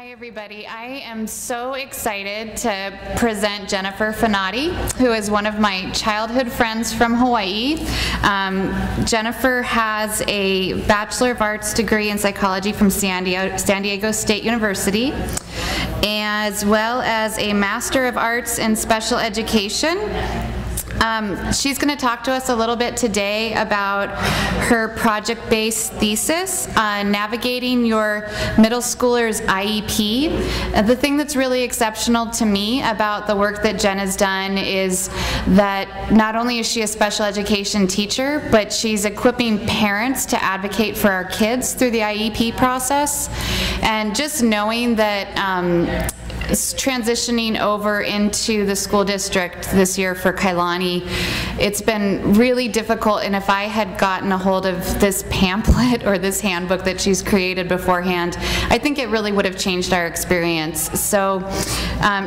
Hi everybody, I am so excited to present Jennifer Fanati, who is one of my childhood friends from Hawaii. Jennifer has a Bachelor of Arts degree in psychology from San Diego State University, as well as a Master of Arts in Special Education. She's going to talk to us a little bit today about her project-based thesis on navigating your middle schooler's IEP. The thing that's really exceptional to me about the work that Jen has done is that not only is she a special education teacher, but she's equipping parents to advocate for our kids through the IEP process. And just knowing that transitioning over into the school district this year for Kailani, it's been really difficult, and if I had gotten a hold of this pamphlet or this handbook that she's created beforehand, I think it really would have changed our experience. So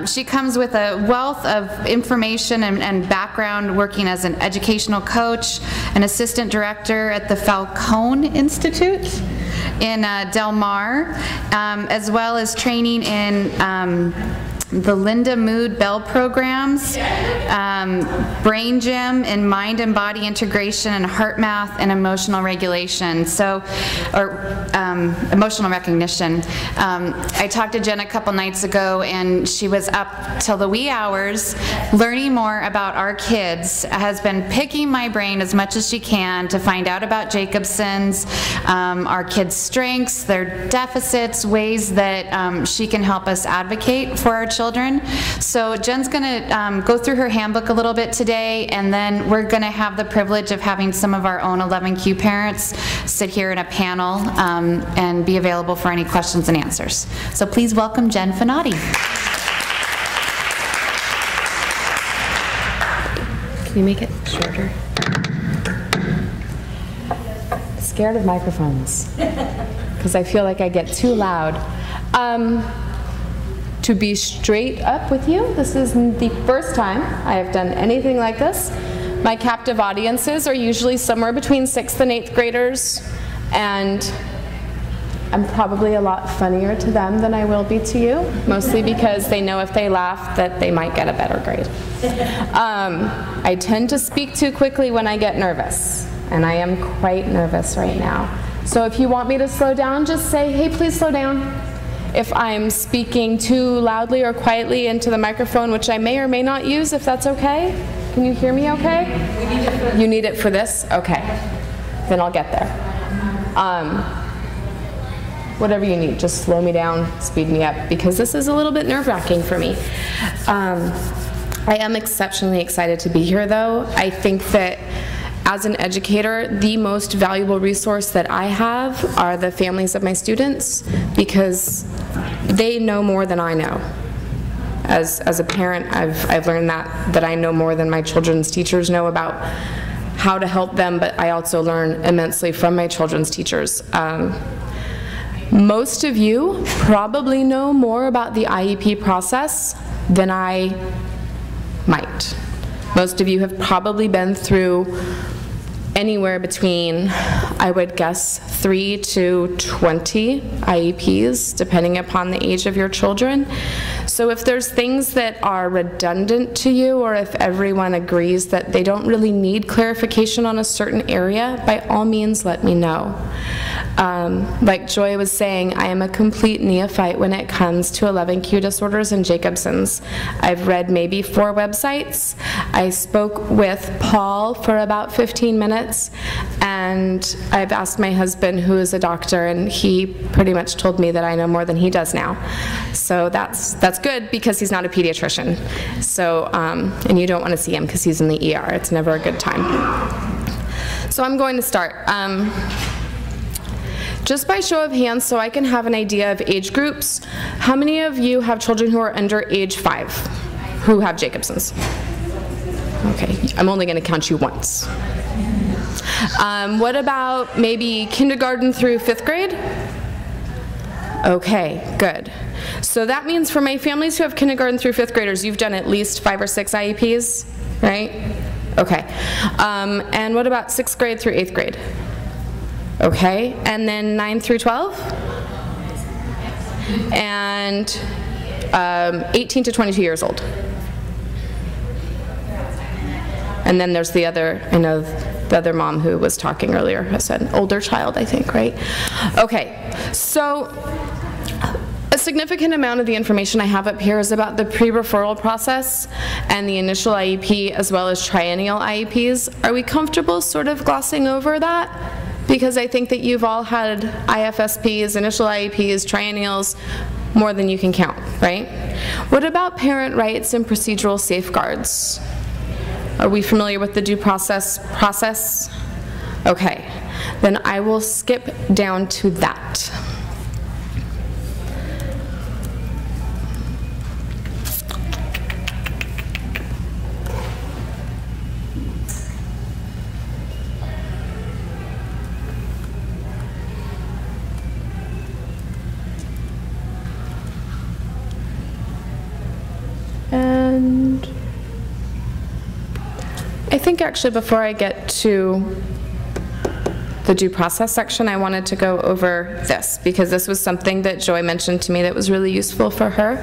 she comes with a wealth of information and background working as an educational coach, an assistant director at the Falcone Institute in Del Mar, as well as training in the Linda Mood Bell programs, Brain Gym in mind and body integration, and heart math and emotional regulation, emotional recognition. I talked to Jen a couple nights ago, and she was up till the wee hours learning more about our kids, has been picking my brain as much as she can to find out about Jacobson's, our kids' strengths, their deficits, ways that she can help us advocate for our children. So Jen's going to go through her handbook a little bit today, and then we're going to have the privilege of having some of our own 11Q parents sit here in a panel and be available for any questions and answers. So please welcome Jen Fanati. Can you make it shorter? Scared of microphones because I feel like I get too loud. To be straight up with you, this is the first time I have done anything like this. My captive audiences are usually somewhere between 6th and 8th graders, and I'm probably a lot funnier to them than I will be to you, mostly because they know if they laugh that they might get a better grade. I tend to speak too quickly when I get nervous, and I am quite nervous right now. So if you want me to slow down, just say, hey, please slow down. If I'm speaking too loudly or quietly into the microphone, which I may or may not use, if that's okay. Can you hear me okay? You need it for this? Okay. Then I'll get there. Whatever you need, just slow me down, speed me up, because this is a little bit nerve-wracking for me. I am exceptionally excited to be here, though. I think that as an educator, the most valuable resource that I have are the families of my students, because they know more than I know. As a parent, I've learned that I know more than my children's teachers know about how to help them, but I also learn immensely from my children's teachers. Most of you probably know more about the IEP process than I might. Most of you have probably been through anywhere between, I would guess, 3 to 20 IEPs, depending upon the age of your children. So if there's things that are redundant to you, or if everyone agrees that they don't really need clarification on a certain area, by all means let me know. Like Joy was saying, I am a complete neophyte when it comes to 11Q disorders and Jacobson's. I've read maybe 4 websites. I spoke with Paul for about 15 minutes, and I've asked my husband, who is a doctor, and he pretty much told me that I know more than he does now. So that's good, because he's not a pediatrician. So, and you don't want to see him because he's in the ER. It's never a good time. So I'm going to start. Just by show of hands, so I can have an idea of age groups, how many of you have children who are under age 5 who have Jacobson's? Okay, I'm only going to count you once. What about maybe kindergarten through 5th grade? Okay, good. So that means for my families who have kindergarten through 5th graders, you've done at least 5 or 6 IEPs, right? Okay. And what about 6th grade through 8th grade? Okay, and then 9 through 12? and 18 to 22 years old. And then there's the other, I know the other mom who was talking earlier has an older child, I think, right? Okay, so a significant amount of the information I have up here is about the pre-referral process and the initial IEP as well as triennial IEPs. Are we comfortable sort of glossing over that? Because I think that you've all had IFSPs, initial IEPs, triennials, more than you can count, right? What about parent rights and procedural safeguards? Are we familiar with the due process? Okay, then I will skip down to that. And I think actually before I get to the due process section, I wanted to go over this because this was something that Joy mentioned to me that was really useful for her.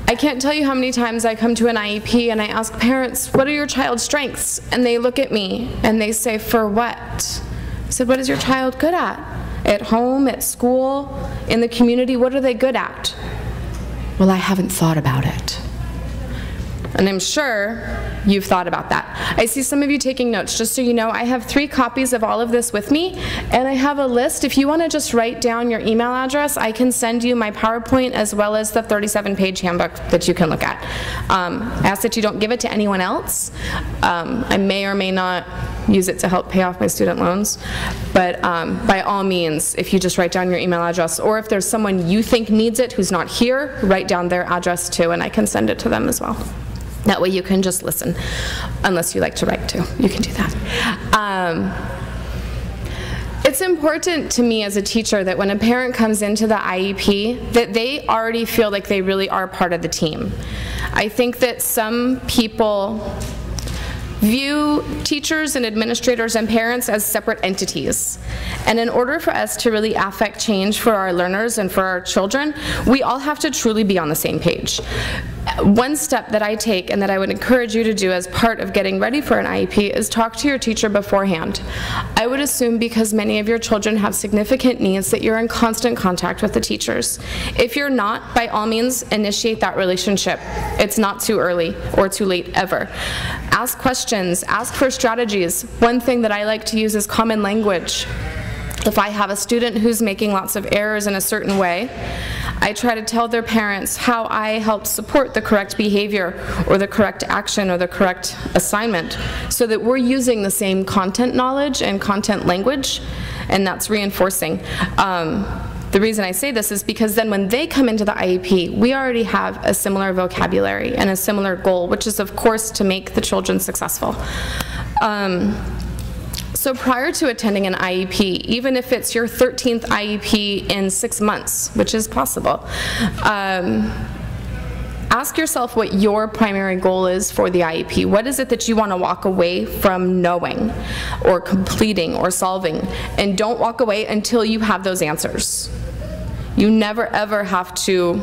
I can't tell you how many times I come to an IEP and I ask parents, what are your child's strengths? And they look at me and they say, for what? I said, what is your child good at? At home, at school, in the community, what are they good at? Well, I haven't thought about it. And I'm sure you've thought about that. I see some of you taking notes. Just so you know, I have 3 copies of all of this with me, and I have a list. If you want to just write down your email address, I can send you my PowerPoint as well as the 37-page handbook that you can look at. I ask that you don't give it to anyone else. I may or may not use it to help pay off my student loans, but by all means, if you just write down your email address, or if there's someone you think needs it who's not here, write down their address too, and I can send it to them as well. That way you can just listen, unless you like to write too. You can do that. It's important to me as a teacher that when a parent comes into the IEP, that they already feel like they really are part of the team. I think that some people view teachers and administrators and parents as separate entities. And in order for us to really affect change for our learners and for our children, we all have to truly be on the same page. One step that I take and that I would encourage you to do as part of getting ready for an IEP is talk to your teacher beforehand. I would assume because many of your children have significant needs that you're in constant contact with the teachers. If you're not, by all means, initiate that relationship. It's not too early or too late ever. Ask questions, ask for strategies. One thing that I like to use is common language. If I have a student who's making lots of errors in a certain way, I try to tell their parents how I help support the correct behavior or the correct action or the correct assignment so that we're using the same content knowledge and content language, and that's reinforcing. The reason I say this is because then when they come into the IEP, we already have a similar vocabulary and a similar goal, which is of course to make the children successful. So prior to attending an IEP, even if it's your 13th IEP in 6 months, which is possible, ask yourself what your primary goal is for the IEP. What is it that you want to walk away from knowing or completing or solving? And don't walk away until you have those answers. You never ever have to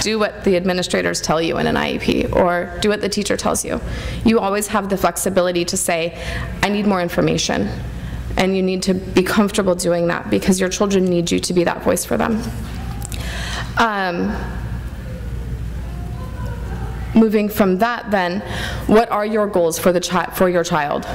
do what the administrators tell you in an IEP or do what the teacher tells you. You always have the flexibility to say, I need more information. And you need to be comfortable doing that because your children need you to be that voice for them. Moving from that then, what are your goals for your child?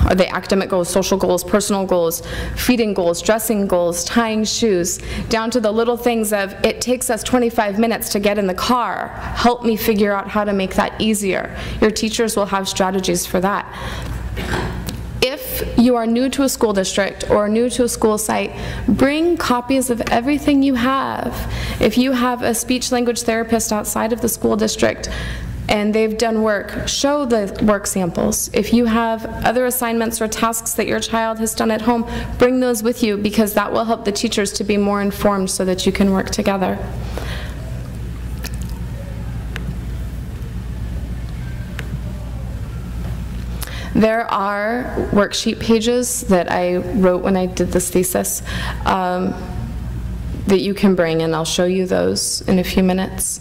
Are they academic goals, social goals, personal goals, feeding goals, dressing goals, tying shoes, down to the little things of, it takes us 25 minutes to get in the car. Help me figure out how to make that easier. Your teachers will have strategies for that. If you are new to a school district or new to a school site, bring copies of everything you have. If you have a speech-language therapist outside of the school district, and they've done work, show the work samples. If you have other assignments or tasks that your child has done at home, bring those with you because that will help the teachers to be more informed so that you can work together. There are worksheet pages that I wrote when I did this thesis. that you can bring, and I'll show you those in a few minutes.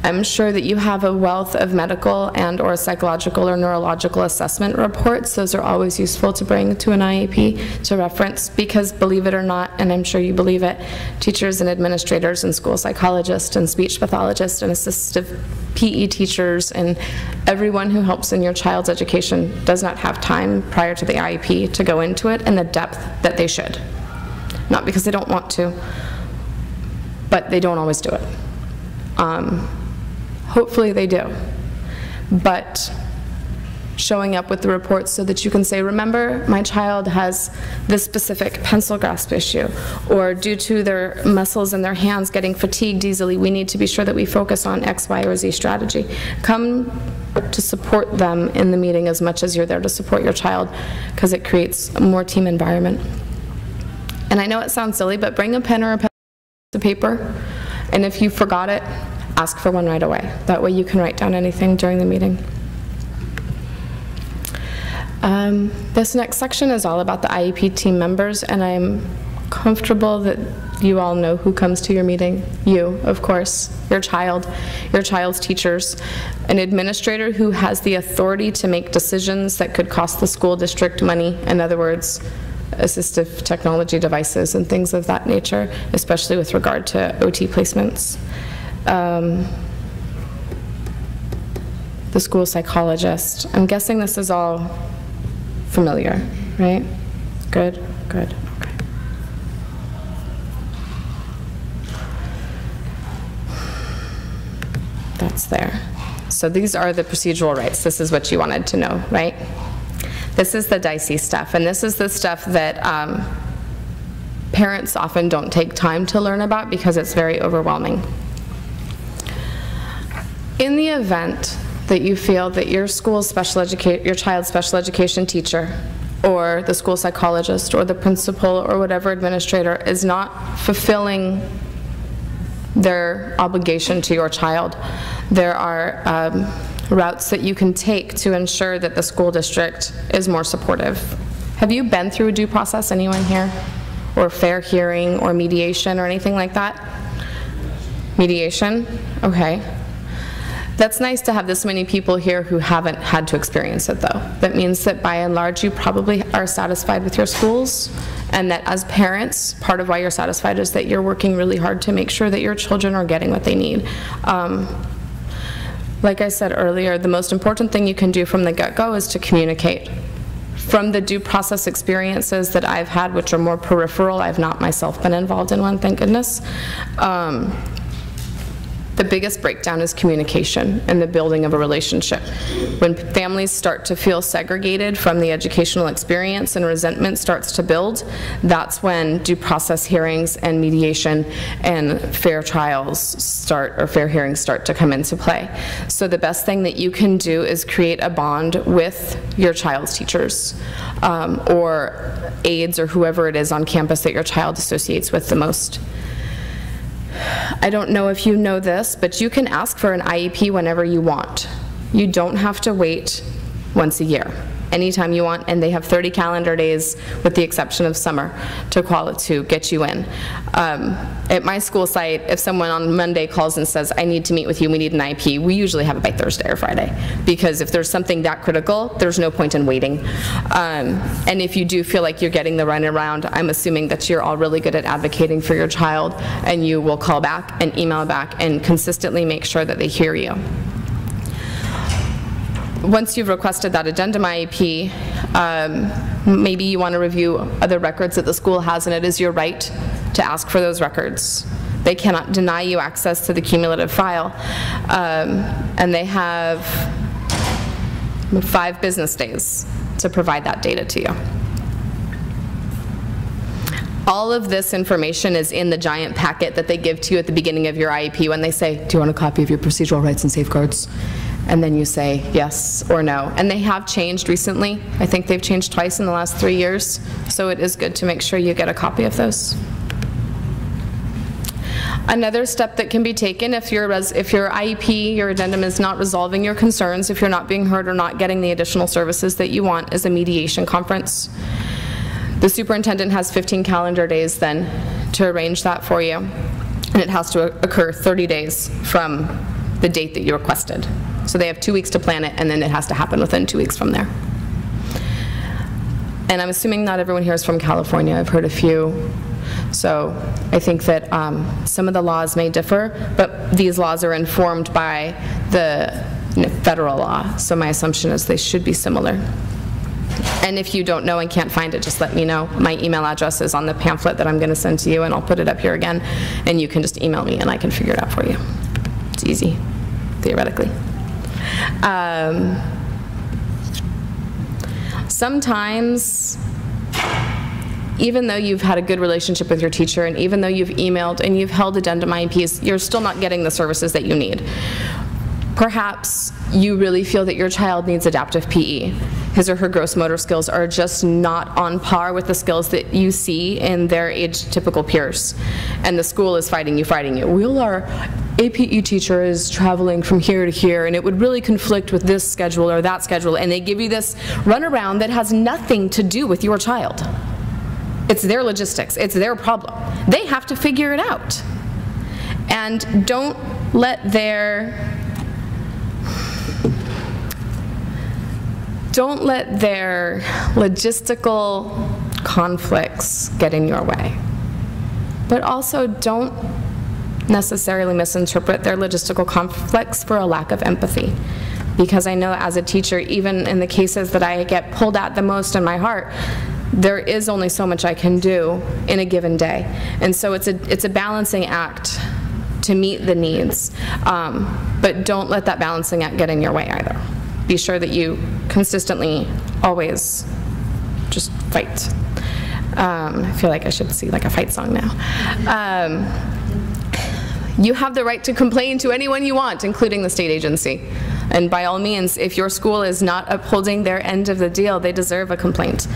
I'm sure that you have a wealth of medical and or psychological or neurological assessment reports. Those are always useful to bring to an IEP to reference, because believe it or not, and I'm sure you believe it, teachers and administrators and school psychologists and speech pathologists and assistive PE teachers and everyone who helps in your child's education does not have time prior to the IEP to go into it in the depth that they should. Not because they don't want to, but they don't always do it. Hopefully they do. But showing up with the reports so that you can say, remember, my child has this specific pencil grasp issue, or due to their muscles in their hands getting fatigued easily, we need to be sure that we focus on X, Y, or Z strategy. Come to support them in the meeting as much as you're there to support your child, because it creates a more team environment. And I know it sounds silly, but bring a pen or a piece of paper, and if you forgot it, ask for one right away. That way you can write down anything during the meeting. This next section is all about the IEP team members, and I'm comfortable that you all know who comes to your meeting. You, of course, your child's teachers, an administrator who has the authority to make decisions that could cost the school district money, in other words, assistive technology devices and things of that nature, especially with regard to OT placements. The school psychologist. I'm guessing this is all familiar, right? Good, good, okay. That's there. So these are the procedural rights. This is what you wanted to know, right? This is the dicey stuff, and this is the stuff that parents often don't take time to learn about because it's very overwhelming. In the event that you feel that your child's special education teacher or the school psychologist or the principal or whatever administrator is not fulfilling their obligation to your child, there are routes that you can take to ensure that the school district is more supportive. Have you been through a due process, anyone here? Or fair hearing or mediation or anything like that? Mediation? Okay. That's nice to have this many people here who haven't had to experience it, though. That means that by and large you probably are satisfied with your schools, and that as parents, part of why you're satisfied is that you're working really hard to make sure that your children are getting what they need. Like I said earlier, the most important thing you can do from the get-go is to communicate. From the due process experiences that I've had, which are more peripheral, I've not myself been involved in one, thank goodness, the biggest breakdown is communication and the building of a relationship. When families start to feel segregated from the educational experience and resentment starts to build, that's when due process hearings and mediation and fair trials start, or fair hearings start to come into play. So the best thing that you can do is create a bond with your child's teachers or aides or whoever it is on campus that your child associates with the most. I don't know if you know this, but you can ask for an IEP whenever you want. You don't have to wait once a year. Anytime you want, and they have 30 calendar days, with the exception of summer, to get you in. At my school site, if someone on Monday calls and says, I need to meet with you, we need an IEP, we usually have it by Thursday or Friday, because if there's something that critical, there's no point in waiting. And if you do feel like you're getting the runaround, I'm assuming that you're all really good at advocating for your child, and you will call back and email back and consistently make sure that they hear you. Once you've requested that addendum IEP, maybe you want to review other records that the school has, and it is your right to ask for those records. They cannot deny you access to the cumulative file, and they have 5 business days to provide that data to you. All of this information is in the giant packet that they give to you at the beginning of your IEP when they say, do you want a copy of your procedural rights and safeguards? And then you say yes or no. And they have changed recently. I think they've changed twice in the last 3 years. So it is good to make sure you get a copy of those. Another step that can be taken if your IEP, your addendum, is not resolving your concerns, if you're not being heard or not getting the additional services that you want, is a mediation conference. The superintendent has 15 calendar days then to arrange that for you, and it has to occur 30 days from the date that you requested. So they have 2 weeks to plan it, and then it has to happen within 2 weeks from there. And I'm assuming not everyone here is from California. I've heard a few. So I think that some of the laws may differ, but these laws are informed by the federal law. So my assumption is they should be similar. And if you don't know and can't find it, just let me know. My email address is on the pamphlet that I'm going to send to you, and I'll put it up here again, and you can just email me and I can figure it out for you. It's easy, theoretically. Sometimes, even though you've had a good relationship with your teacher, and even though you've emailed and you've held addendum IEPs, you're still not getting the services that you need. Perhaps you really feel that your child needs adaptive PE. His or her gross motor skills are just not on par with the skills that you see in their age-typical peers. And the school is fighting you. Well, our APE teacher is traveling from here to here, and it would really conflict with this schedule or that schedule, and they give you this runaround that has nothing to do with your child. It's their logistics. It's their problem. They have to figure it out. And don't let their logistical conflicts get in your way. But also don't necessarily misinterpret their logistical conflicts for a lack of empathy. Because I know as a teacher, even in the cases that I get pulled at the most in my heart, there is only so much I can do in a given day. And so it's a balancing act to meet the needs. But don't let that balancing act get in your way either. Be sure that you consistently always just fight. I feel like I should see like a fight song now. You have the right to complain to anyone you want, including the state agency. And by all means, if your school is not upholding their end of the deal, they deserve a complaint.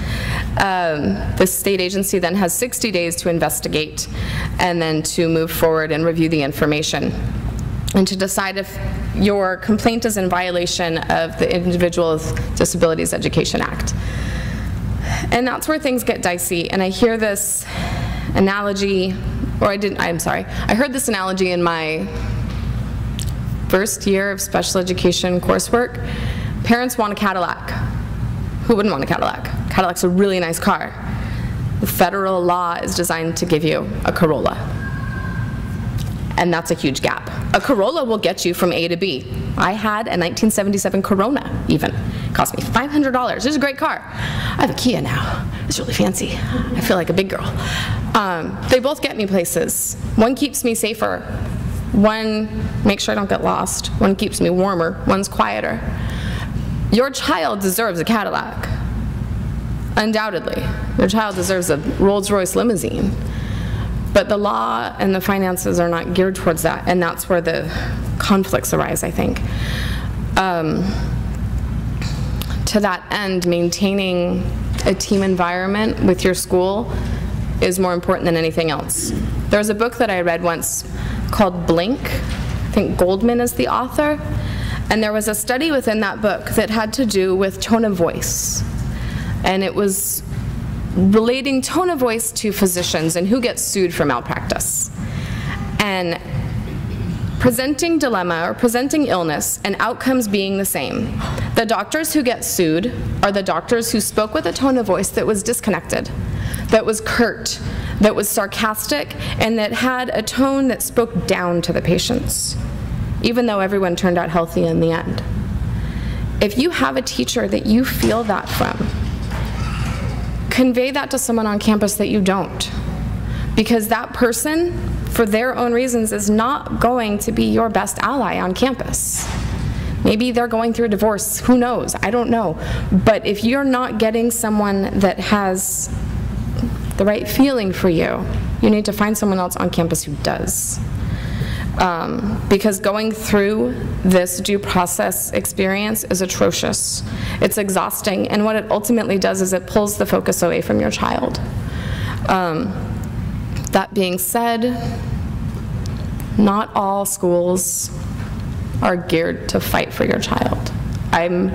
The state agency then has 60 days to investigate and then to move forward and review the information and to decide if your complaint is in violation of the Individual with Disabilities Education Act. And that's where things get dicey. And I hear this analogy, or I heard this analogy in my first year of special education coursework. Parents want a Cadillac. Who wouldn't want a Cadillac? Cadillac's a really nice car. The federal law is designed to give you a Corolla. And that's a huge gap. A Corolla will get you from A to B. I had a 1977 Corona, even. It cost me $500. It was a great car. I have a Kia now. It's really fancy. I feel like a big girl. They both get me places. One keeps me safer. One makes sure I don't get lost. One keeps me warmer. One's quieter. Your child deserves a Cadillac. Undoubtedly. Your child deserves a Rolls-Royce limousine. But the law and the finances are not geared towards that, and that's where the conflicts arise, I think. To that end, maintaining a team environment with your school is more important than anything else. There was a book that I read once called Blink. I think Goldman is the author. And there was a study within that book that had to do with tone of voice. And it was relating tone of voice to physicians and who gets sued for malpractice. And presenting dilemma or presenting illness and outcomes being the same. The doctors who get sued are the doctors who spoke with a tone of voice that was disconnected, that was curt, that was sarcastic, and that had a tone that spoke down to the patients, even though everyone turned out healthy in the end. If you have a teacher that you feel that from, convey that to someone on campus that you don't. Because that person, for their own reasons, is not going to be your best ally on campus. Maybe they're going through a divorce, who knows, I don't know. But if you're not getting someone that has the right feeling for you, you need to find someone else on campus who does. Because going through this due process experience is atrocious. It's exhausting, and what it ultimately does is it pulls the focus away from your child. That being said, not all schools are geared to fight for your child. I'm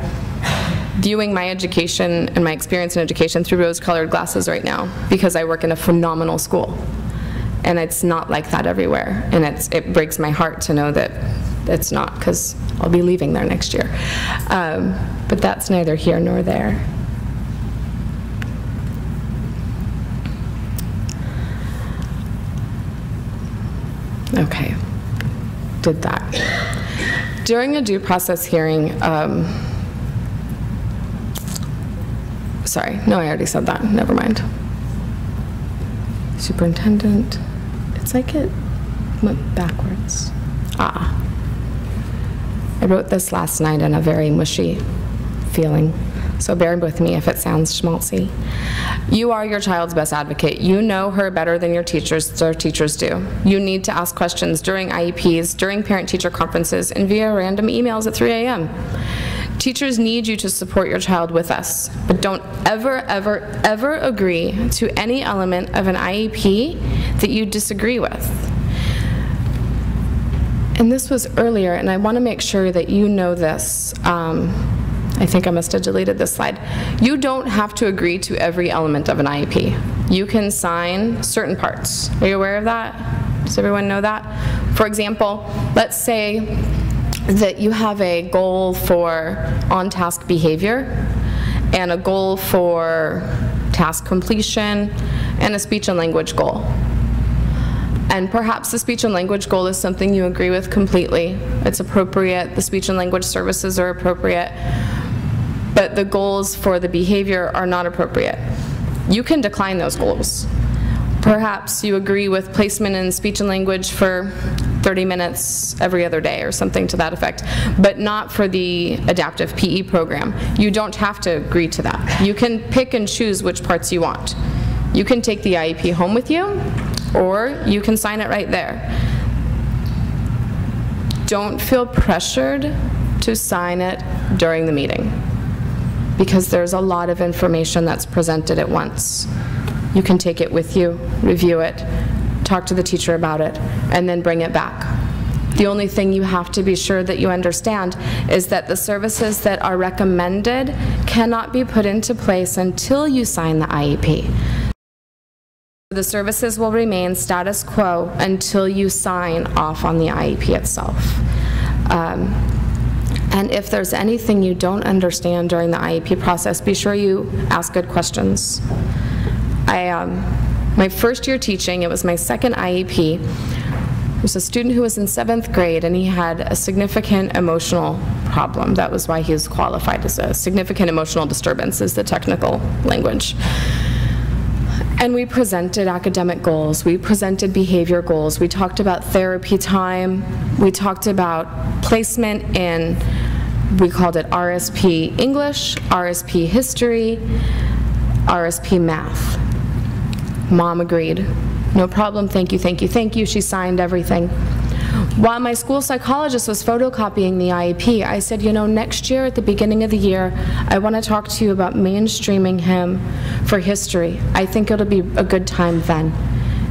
viewing my education and my experience in education through rose-colored glasses right now because I work in a phenomenal school. And it's not like that everywhere. And it breaks my heart to know that it's not, because I'll be leaving there next year. But that's neither here nor there. Okay, did that. During a due process hearing, sorry, no, I already said that, never mind. Superintendent, it's like it went backwards. I wrote this last night in a very mushy feeling, so bear with me if it sounds schmaltzy. You are your child's best advocate. You know her better than your teachers do. You need to ask questions during IEPs, during parent-teacher conferences, and via random emails at 3 a.m. Teachers need you to support your child with us, but don't ever, ever, ever agree to any element of an IEP that you disagree with. And this was earlier, and I want to make sure that you know this. I think I must have deleted this slide. You don't have to agree to every element of an IEP. You can sign certain parts. Are you aware of that? Does everyone know that? For example, let's say that you have a goal for on-task behavior and a goal for task completion and a speech and language goal. And perhaps the speech and language goal is something you agree with completely. It's appropriate. The speech and language services are appropriate. But the goals for the behavior are not appropriate. You can decline those goals. Perhaps you agree with placement in speech and language for 30 minutes every other day or something to that effect, but not for the adaptive PE program. You don't have to agree to that. You can pick and choose which parts you want. You can take the IEP home with you, or you can sign it right there. Don't feel pressured to sign it during the meeting, because there's a lot of information that's presented at once. You can take it with you, review it, talk to the teacher about it, and then bring it back. The only thing you have to be sure that you understand is that the services that are recommended cannot be put into place until you sign the IEP. The services will remain status quo until you sign off on the IEP itself. And if there's anything you don't understand during the IEP process, be sure you ask good questions. My first year teaching, it was my second IEP. There was a student who was in 7th grade, and he had a significant emotional problem. That was why he was qualified as a significant emotional disturbance, is the technical language. And we presented academic goals, we presented behavior goals, we talked about therapy time, we talked about placement in, we called it RSP English, RSP History, RSP Math. Mom agreed. No problem, thank you, thank you, thank you. She signed everything. While my school psychologist was photocopying the IEP, I said, you know, next year at the beginning of the year, I want to talk to you about mainstreaming him for history. I think it'll be a good time then.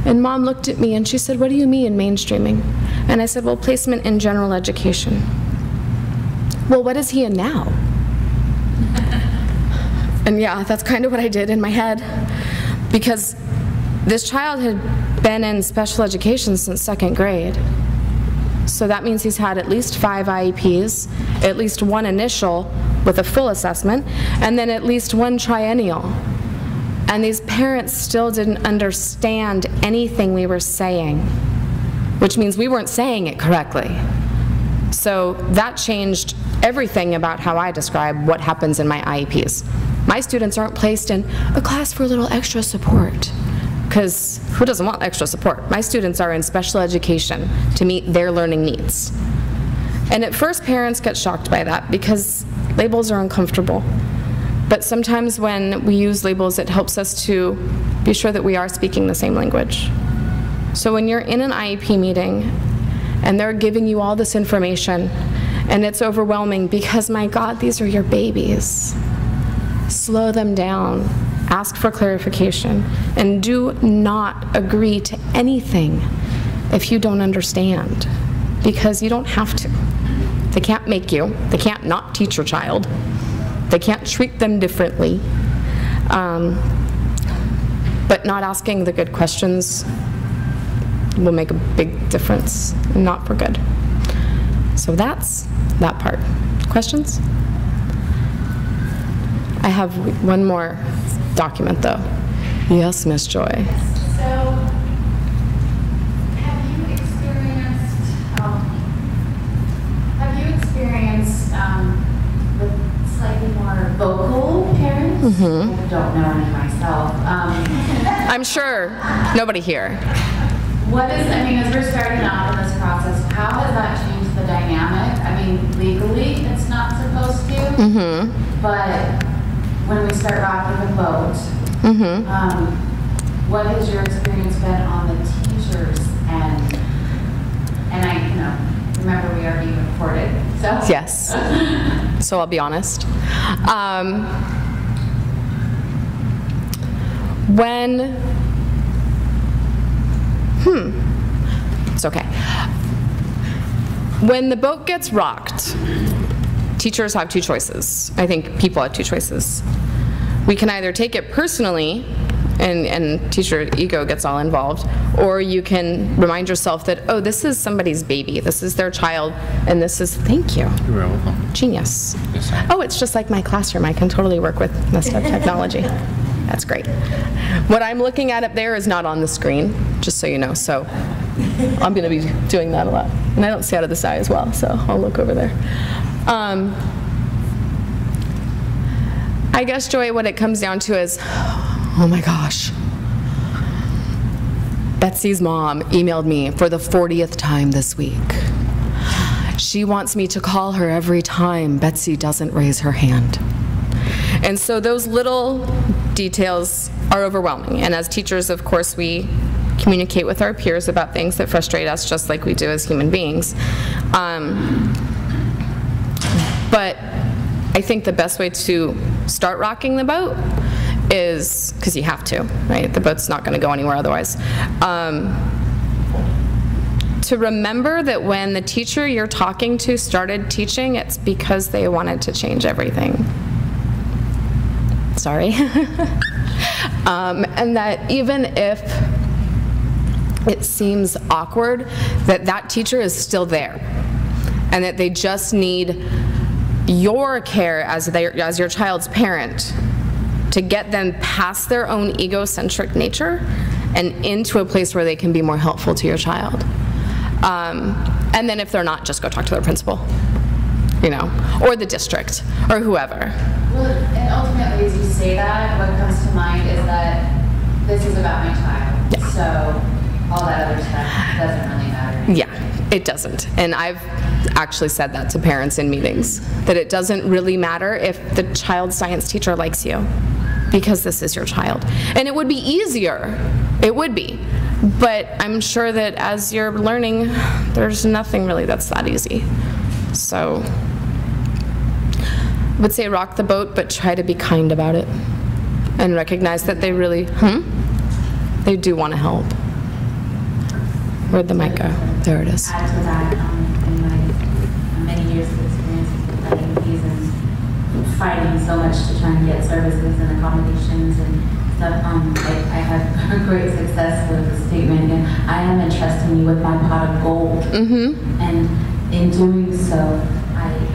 And Mom looked at me and she said, what do you mean mainstreaming? And I said, well, placement in general education. Well, what is he in now? And yeah, that's kind of what I did in my head, because this child had been in special education since 2nd grade. So that means he's had at least 5 IEPs, at least 1 initial with a full assessment, and then at least 1 triennial. And these parents still didn't understand anything we were saying, which means we weren't saying it correctly. So that changed everything about how I describe what happens in my IEPs. My students aren't placed in a class for a little extra support, because who doesn't want extra support? My students are in special education to meet their learning needs. And at first, parents get shocked by that because labels are uncomfortable. But sometimes when we use labels, it helps us to be sure that we are speaking the same language. So when you're in an IEP meeting and they're giving you all this information and it's overwhelming because, my God, these are your babies, slow them down. Ask for clarification, and do not agree to anything if you don't understand, because you don't have to. They can't make you. They can't not teach your child. They can't treat them differently. But not asking the good questions will make a big difference, and not for good. So that's that part. Questions? I have one more document, though. Yes, Miss Joy. So, have you experienced with slightly more vocal parents? I don't know any myself. I'm sure nobody here. As we're starting off in this process, how has that changed the dynamic? I mean, legally, it's not supposed to, but when we start rocking the boat, what has your experience been on the teachers end? And I, remember we are being recorded, so. Yes. So I'll be honest. It's okay. When the boat gets rocked, teachers have two choices. I think people have two choices. We can either take it personally, and teacher ego gets all involved, or you can remind yourself that, oh, this is somebody's baby, this is their child, and this is, thank you. You're welcome. Genius. Oh, it's just like my classroom. I can totally work with messed up technology. That's great. What I'm looking at up there is not on the screen, just so you know, so I'm going to be doing that a lot. And I don't see out of the side as well, so I'll look over there. I guess, Joy, what it comes down to is, oh my gosh, Betsy's mom emailed me for the 40th time this week. She wants me to call her every time Betsy doesn't raise her hand. And so those little details are overwhelming. And as teachers, of course, we communicate with our peers about things that frustrate us, just like we do as human beings. But I think the best way to start rocking the boat is, because you have to, right? The boat's not going to go anywhere otherwise. To remember that when the teacher you're talking to started teaching, it's because they wanted to change everything. Sorry. And that even if it seems awkward, that teacher is still there, and that they just need your care as your child's parent to get them past their own egocentric nature and into a place where they can be more helpful to your child. And then if they're not, just go talk to their principal, or the district, or whoever. Well, and ultimately, as you say that, what comes to mind is that this is about my child. Yeah. So all that other stuff doesn't really matter. Yeah, it doesn't. And I've actually said that to parents in meetings, that it doesn't really matter if the child's science teacher likes you, because this is your child. And it would be easier. It would be. But I'm sure that as you're learning, there's nothing really that's that easy. So I would say rock the boat, but try to be kind about it and recognize that they really, they do want to help. Where'd the mic go? There it is. Add to that, in my many years of experiences with IEPs and fighting so much to try and get services and accommodations and stuff, I had great success with the statement, and I am entrusting you with my pot of gold. And in doing so,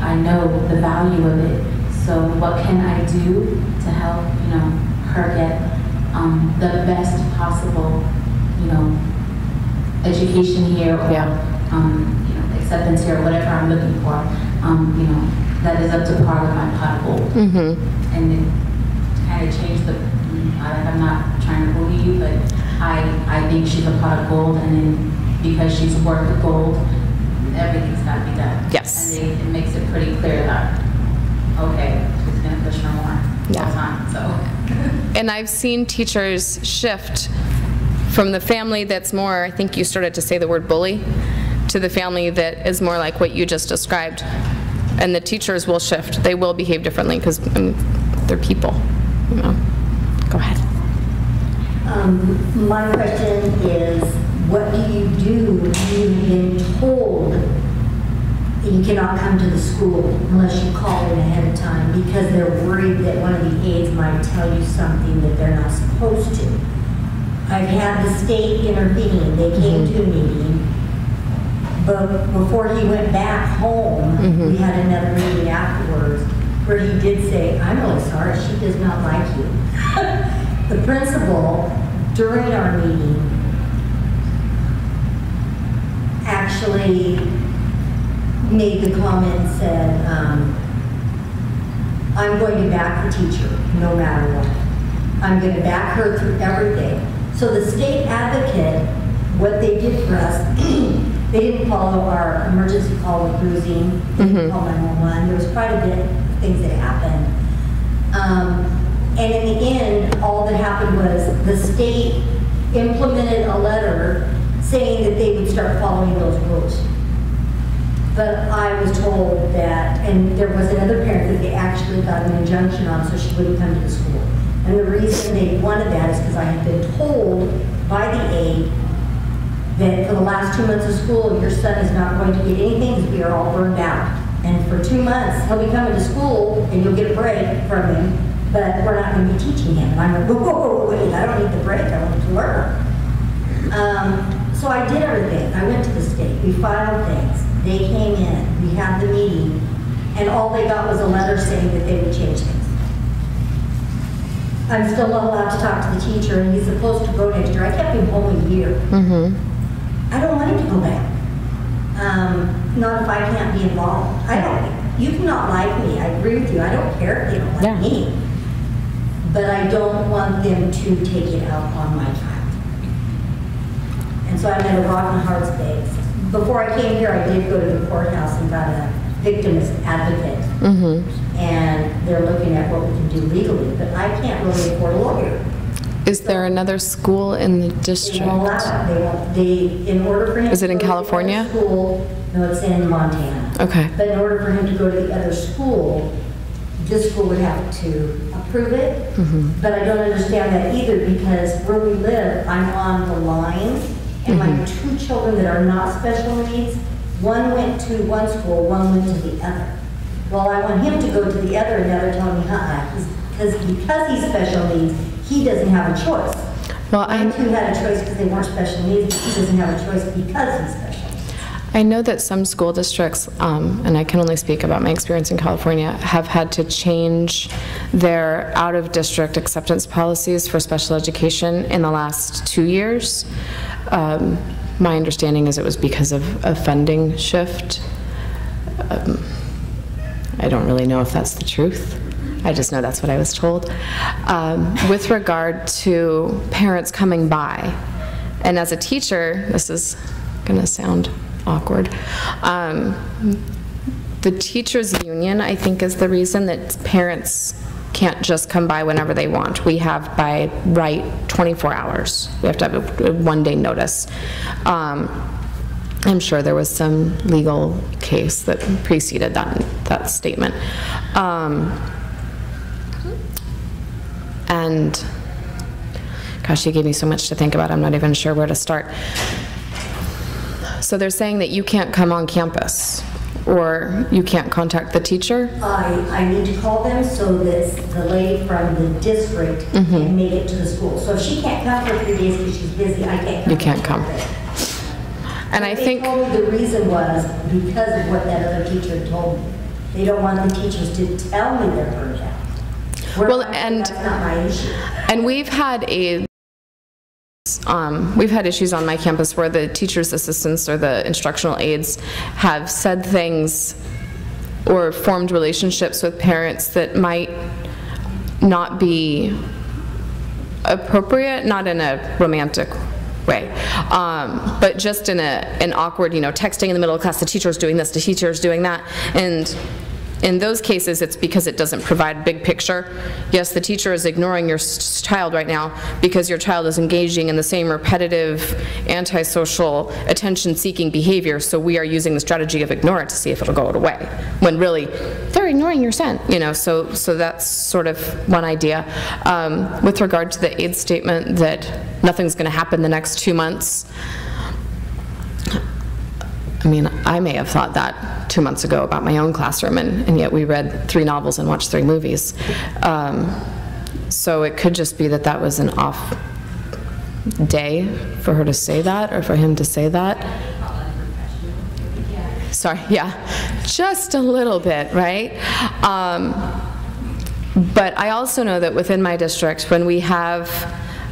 I know the value of it. So what can I do to help, her get the best possible, education here, or acceptance here, or whatever I'm looking for, that is up to par with my pot of gold. And it kind of changed the, I'm not trying to believe, but I think she's a pot of gold, and then because she's worth the gold, everything's got to be done. Yes. And it makes it pretty clear that, okay, she's going to push her more all the time, so. And I've seen teachers shift from the family that's more, I think you started to say the word bully, to the family that is more like what you just described. And the teachers will shift. They will behave differently because they're people. Go ahead. My question is, what do you do when you've been told that you cannot come to the school unless you call in ahead of time because they're worried that one of the aides might tell you something that they're not supposed to? I've had the state intervene. They came to a meeting, but before he went back home, we had another meeting afterwards where he did say, "I'm really sorry, she does not like you." The principal, during our meeting, actually made the comment and said, "I'm going to back the teacher no matter what. I'm going to back her through everything." So the state advocate, what they did for us, they didn't follow our emergency call with bruising. They didn't call 911. There was quite a bit of things that happened. And in the end, all that happened was the state implemented a letter saying that they would start following those rules. But I was told that, and there was another parent that they actually got an injunction on so she wouldn't come to the school. And the reason they wanted that is because I had been told by the aide that for the last 2 months of school, your son is not going to get anything because we are all burned out. And for 2 months, he'll be coming to school and you'll get a break from him, but we're not going to be teaching him. And I'm like, whoa, wait, I don't need the break, I want to learn. So I did everything. I went to the state, we filed things, they came in, we had the meeting, and all they got was a letter saying that they would change things. I'm still not allowed to talk to the teacher, and he's supposed to go next year. I kept him home a year. I don't want him to go back. Not if I can't be involved. I don't. You cannot like me. I agree with you. I don't care if they don't like me. But I don't want them to take it out on my child. And so I'm at a rock and a hard space. Before I came here, I did go to the courthouse and got a victim's advocate. And they're looking at what we can do legally, but I can't really afford a lawyer. Is there another school in the district? They won't allow it. In order for him Is it in to go California? To the other school, no, it's in Montana. Okay. But in order for him to go to the other school, this school would have to approve it. But I don't understand that either because where we live, I'm on the line, and my 2 children that are not special needs, one went to one school, one went to the other. Well, I want him to go to the other, and now they're telling me, because he's special needs, he doesn't have a choice. Well, I too had a choice because they weren't special needs, but he doesn't have a choice because he's special. I know that some school districts, and I can only speak about my experience in California, have had to change their out-of-district acceptance policies for special education in the last 2 years. My understanding is it was because of a funding shift. I don't really know if that's the truth. I just know that's what I was told. With regard to parents coming by, and as a teacher, this is going to sound awkward. The teachers' union, I think, is the reason that parents can't just come by whenever they want. We have by right 24 hours. We have to have a 1-day notice. I'm sure there was some legal case that preceded that statement. And gosh, you gave me so much to think about, I'm not even sure where to start. So they're saying that you can't come on campus, or you can't contact the teacher? I need to call them so that the lady from the district can make it to the school. So if she can't come for 3 days because she's busy, I can't come. You can't come. And I think they told me the reason was because of what that other teacher told me. They don't want the teachers to tell me they're burned out. Well, that's not my issue. And we've had issues on my campus where the teachers' assistants or the instructional aides have said things or formed relationships with parents that might not be appropriate, not in a romantic way, but just in an awkward, texting in the middle of class, the teacher's doing this, the teacher's doing that, and in those cases, it's because it doesn't provide big picture. Yes, the teacher is ignoring your child right now because your child is engaging in the same repetitive, antisocial, attention-seeking behavior, so we are using the strategy of ignore it to see if it'll go away, when really, they're ignoring your son, so that's sort of one idea. With regard to the aide statement that nothing's going to happen the next 2 months, I mean, I may have thought that 2 months ago about my own classroom, and yet we read 3 novels and watched 3 movies. So it could just be that was an day for her to say that, or for him to say that. Sorry, yeah, just a little bit, right? But I also know that within my district, when we have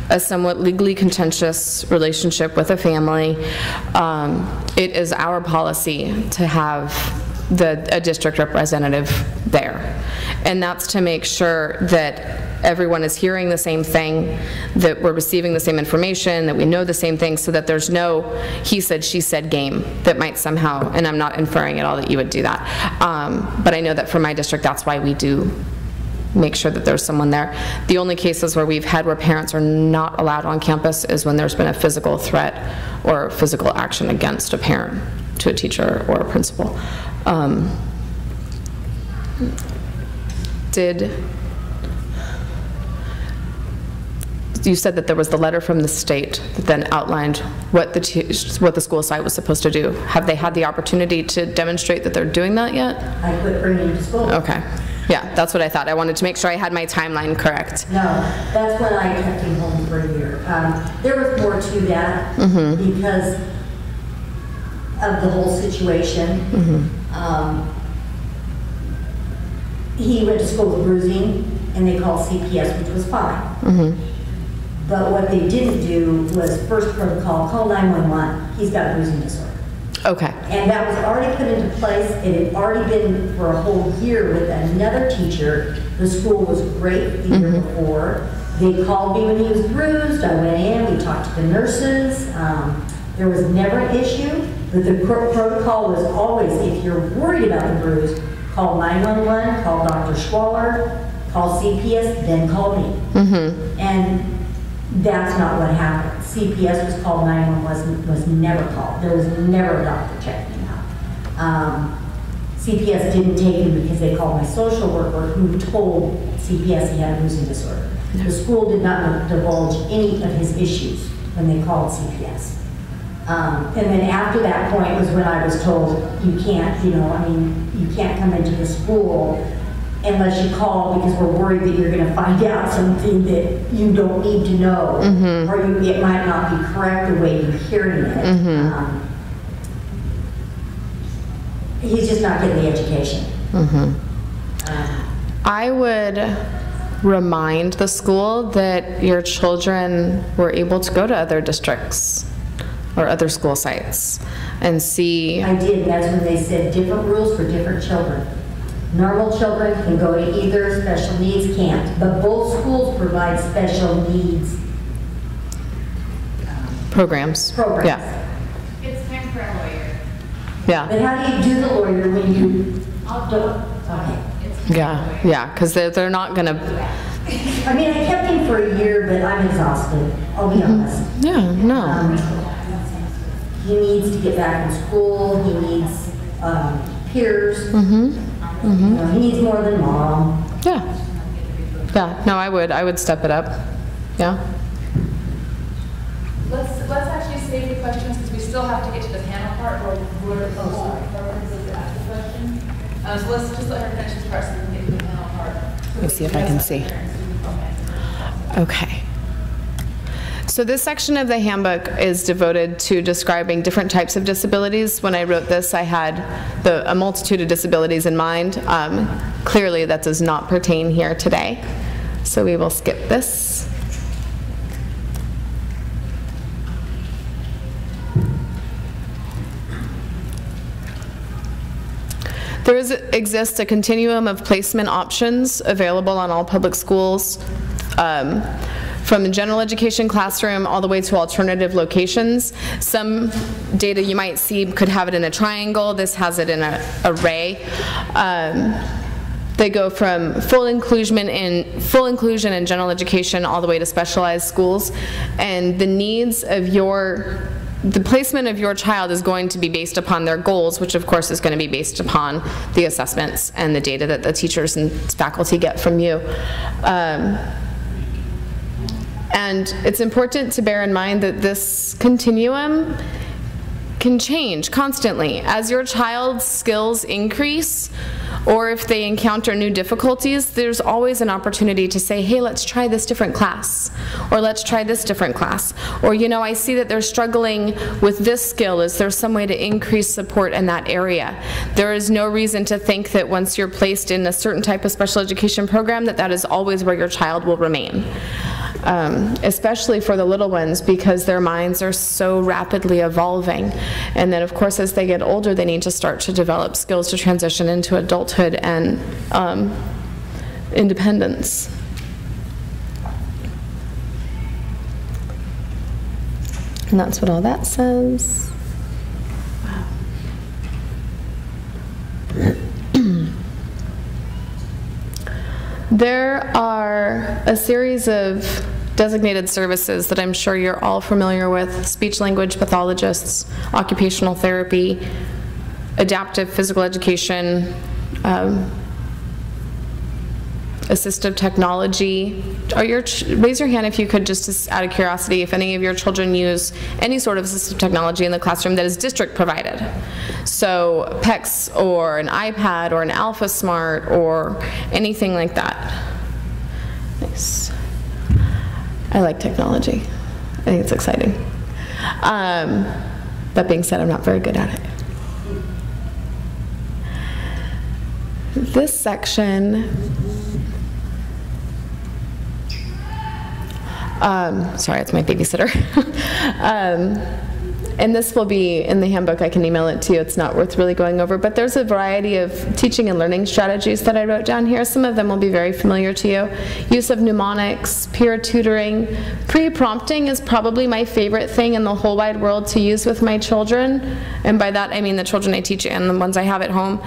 a somewhat legally contentious relationship with a family, it is our policy to have a district representative there. And that's to make sure that everyone is hearing the same thing, that we're receiving the same information, that we know the same thing, so that there's no he said, she said game that might somehow, and I'm not inferring at all that you would do that, but I know that for my district, that's why we do make sure that there's someone there. The only cases where we've had where parents are not allowed on campus is when there's been a physical threat or physical action against a parent to a teacher or a principal. You said that there was the letter from the state that then outlined what the school site was supposed to do. Have they had the opportunity to demonstrate that they're doing that yet? I quit bringing him to school. Okay. Yeah, that's what I thought. I wanted to make sure I had my timeline correct. No, that's when I kept him home for a year. There was more to that because of the whole situation. He went to school with bruising, and they called CPS, which was fine. But what they didn't do was first protocol, call 911. He's got a bruising disorder. Okay. And that was already put into place. It had already been for a whole year with another teacher. The school was great the year before. They called me when he was bruised. I went in, we talked to the nurses. There was never an issue, but the protocol was always, if you're worried about the bruise, call 911, call Dr. Schwaller, call CPS, then call me. And that's not what happened. CPS was called, 911 was never called. There was never a doctor checking him out. CPS didn't take him because they called my social worker, who told CPS he had a bruising disorder. The school did not divulge any of his issues when they called CPS. And then after that point was when I was told, you can't, you can't come into the school unless you call because we're worried that you're going to find out something that you don't need to know, or it might not be correct the way you're hearing it. He's just not getting the education. I would remind the school that your children were able to go to other districts or other school sites and see. I did, and that's when they said different rules for different children. Normal children can go to either, special needs can't. But both schools provide special needs programs. Yeah. It's time for a lawyer. Yeah. But how do you do the lawyer when you don't? Okay. Yeah, because they're not going to. I mean, I kept him for a year, but I'm exhausted. I'll be honest. Yeah, no. He needs to get back in school. He needs peers. He needs more than mom. Yeah, no, I would step it up. Yeah. Let's actually save the questions because we still have to get to the panel part or whoever is to ask the question. So let's just let her finish this part so we can get to the panel part. Let me see if I can see. Okay. So this section of the handbook is devoted to describing different types of disabilities. When I wrote this, I had a multitude of disabilities in mind. Clearly, that does not pertain here today. So we will skip this. There exists a continuum of placement options available on all public schools, from the general education classroom all the way to alternative locations. Some data you might see could have it in a triangle. This has it in an array. They go from full inclusion in general education all the way to specialized schools, and the needs of the placement of your child is going to be based upon their goals, which of course is going to be based upon the assessments and the data that the teachers and faculty get from you. And it's important to bear in mind that this continuum can change constantly. As your child's skills increase, or if they encounter new difficulties, there's always an opportunity to say, hey, let's try this different class, or let's try this different class. Or, you know, I see that they're struggling with this skill. Is there some way to increase support in that area? There is no reason to think that once you're placed in a certain type of special education program that that is always where your child will remain. Especially for the little ones, because their minds are so rapidly evolving. And then, of course, as they get older, they need to start to develop skills to transition into adulthood and independence. And that's what all that says. There are a series of designated services that I'm sure you're all familiar with: speech-language pathologists, occupational therapy, adaptive physical education, assistive technology. Raise your hand if you could, just out of curiosity, if any of your children use any sort of assistive technology in the classroom that is district provided. So PECS or an iPad or an Alpha Smart or anything like that. Nice. I like technology. I think it's exciting. That being said, I'm not very good at it. This section, sorry, it's my babysitter. And this will be in the handbook. I can email it to you. It's not worth really going over, but there's a variety of teaching and learning strategies that I wrote down here. Some of them will be very familiar to you. Use of mnemonics, peer tutoring. Pre-prompting is probably my favorite thing in the whole wide world to use with my children. And by that, I mean the children I teach and the ones I have at home.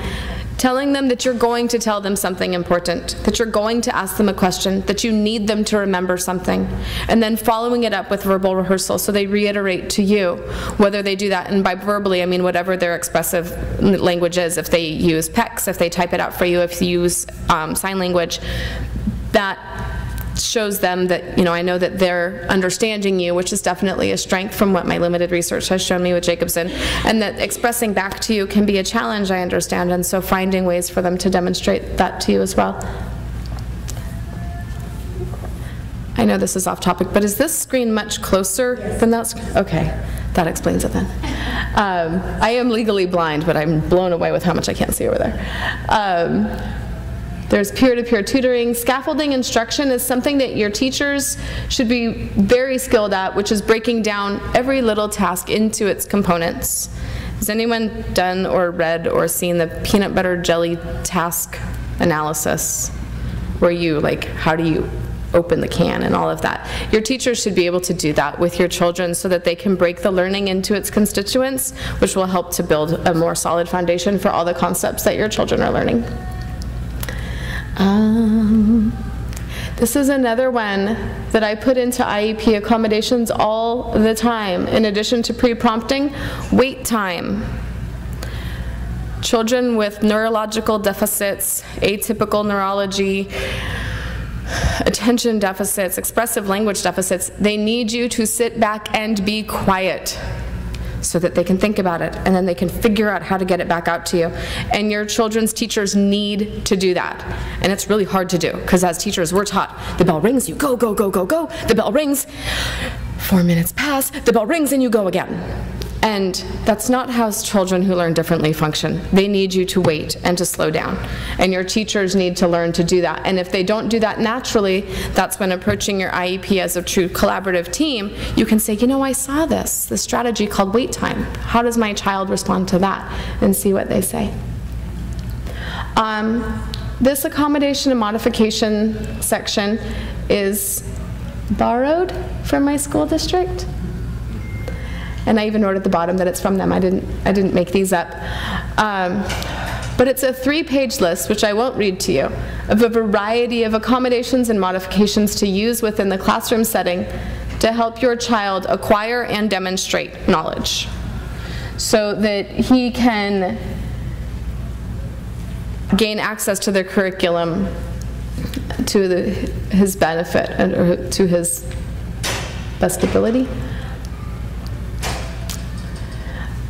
Telling them that you're going to tell them something important, that you're going to ask them a question, that you need them to remember something, and then following it up with verbal rehearsal so they reiterate to you, whether they do that, and by verbally I mean whatever their expressive language is. If they use PECS, if they type it out for you, if you use sign language, that shows them that, you know, I know that they're understanding you, which is definitely a strength from what my limited research has shown me with Jacobson, and that expressing back to you can be a challenge, I understand, and so finding ways for them to demonstrate that to you as well. I know this is off topic, but is this screen much closer than that screen? Okay, that explains it then. I am legally blind, but I'm blown away with how much I can't see over there. There's peer-to-peer tutoring. Scaffolding instruction is something that your teachers should be very skilled at, which is breaking down every little task into its components. Has anyone done or read or seen the peanut butter jelly task analysis, where you, like, how do you open the can and all of that? Your teachers should be able to do that with your children so that they can break the learning into its constituents, which will help to build a more solid foundation for all the concepts that your children are learning. This is another one that I put into IEP accommodations all the time. In addition to pre-prompting, wait time. Children with neurological deficits, atypical neurology, attention deficits, expressive language deficits, they need you to sit back and be quiet so that they can think about it, and then they can figure out how to get it back out to you. And your children's teachers need to do that. And it's really hard to do, because as teachers, we're taught, the bell rings, you go, go, go, go, go. The bell rings, 4 minutes pass, the bell rings, and you go again. And that's not how children who learn differently function. They need you to wait and to slow down. And your teachers need to learn to do that. And if they don't do that naturally, that's when approaching your IEP as a true collaborative team, you can say, you know, I saw this strategy called wait time. How does my child respond to that? And see what they say. This accommodation and modification section is borrowed from my school district. And I even wrote at the bottom that it's from them. I didn't make these up. But it's a 3-page list, which I won't read to you, of a variety of accommodations and modifications to use within the classroom setting to help your child acquire and demonstrate knowledge, so that he can gain access to the curriculum to his benefit and to his best ability.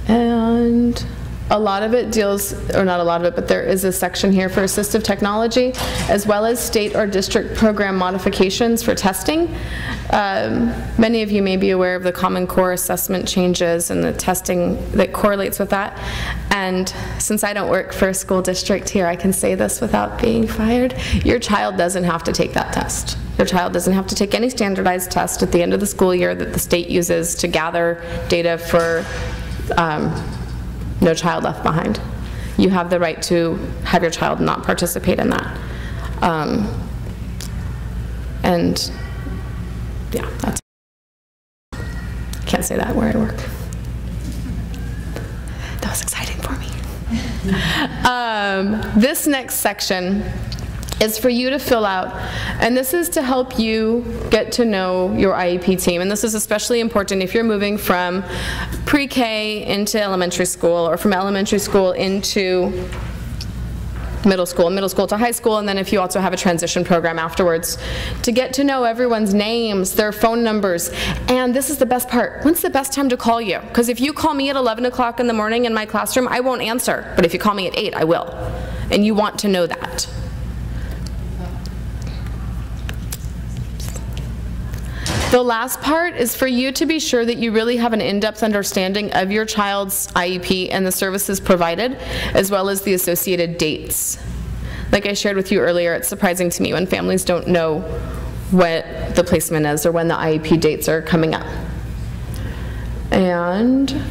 And a lot of it deals, or not a lot of it, but there is a section here for assistive technology, as well as state or district program modifications for testing. Many of you may be aware of the Common Core assessment changes and the testing that correlates with that. And since I don't work for a school district here, I can say this without being fired. Your child doesn't have to take that test. Your child doesn't have to take any standardized test at the end of the school year that the state uses to gather data for No Child Left Behind. You have the right to have your child not participate in that. And yeah, that's, can't say that where I work. That was exciting for me. This next section is for you to fill out, and this is to help you get to know your IEP team, and this is especially important if you're moving from pre-K into elementary school, or from elementary school into middle school to high school, and then if you also have a transition program afterwards, to get to know everyone's names, their phone numbers, and this is the best part, when's the best time to call you? Because if you call me at 11 o'clock in the morning in my classroom, I won't answer, but if you call me at 8, I will, and you want to know that. The last part is for you to be sure that you really have an in-depth understanding of your child's IEP and the services provided, as well as the associated dates. Like I shared with you earlier, it's surprising to me when families don't know what the placement is or when the IEP dates are coming up. And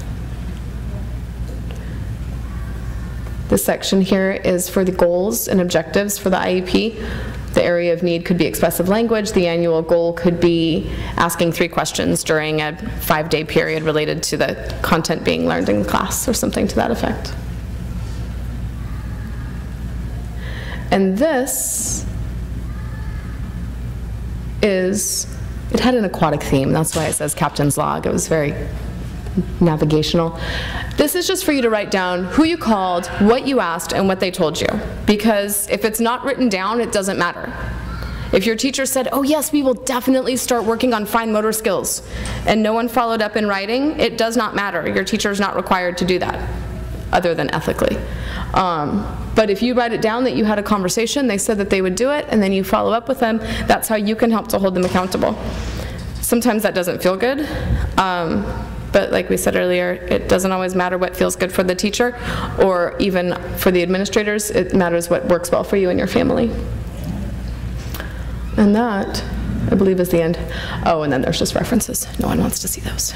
this section here is for the goals and objectives for the IEP. The area of need could be expressive language. The annual goal could be asking 3 questions during a 5-day period related to the content being learned in class or something to that effect. And this is, it had an aquatic theme. That's why it says captain's log. It was very navigational. This is just for you to write down who you called, what you asked, and what they told you. Because if it's not written down, it doesn't matter. If your teacher said, oh yes, we will definitely start working on fine motor skills, and no one followed up in writing, it does not matter. Your teacher is not required to do that, other than ethically. But if you write it down that you had a conversation, they said that they would do it, and then you follow up with them, that's how you can help to hold them accountable. Sometimes that doesn't feel good. But like we said earlier, it doesn't always matter what feels good for the teacher or even for the administrators. It matters what works well for you and your family. And that, I believe, is the end. Oh, and then there's just references. No one wants to see those.